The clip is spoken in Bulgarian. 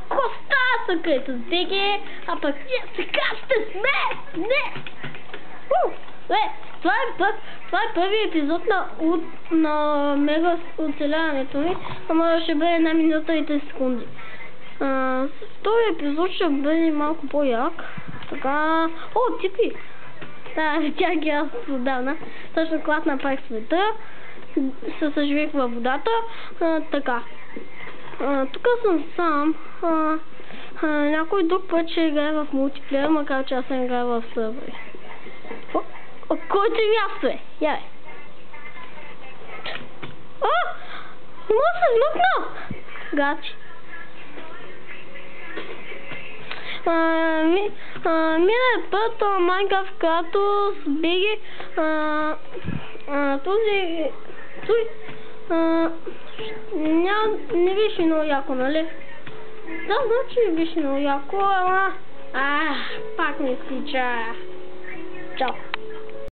коста съкрета с БГ, а пък ние сега ще сме! Не! Това е първият епизод на мега оцеляването ми, ама ще бъде 1 минута и 3 секунди. Вторият епизод ще бъде малко по-як. Така... О, типи! Да, видях ги аз отдавна. Точно когато направих света, се съживих във водата. Така. Тук съм сам. Някой друг път ще играе в мултиплеер, макар че аз съм играя в сървъри. Който е място е? Я бе. Може се измъкна! Гачи. Миналия път Майнкрафт като сбеги този не беше много яко, нали? Да, значи не беше много яко, ама пак не стича. Чао.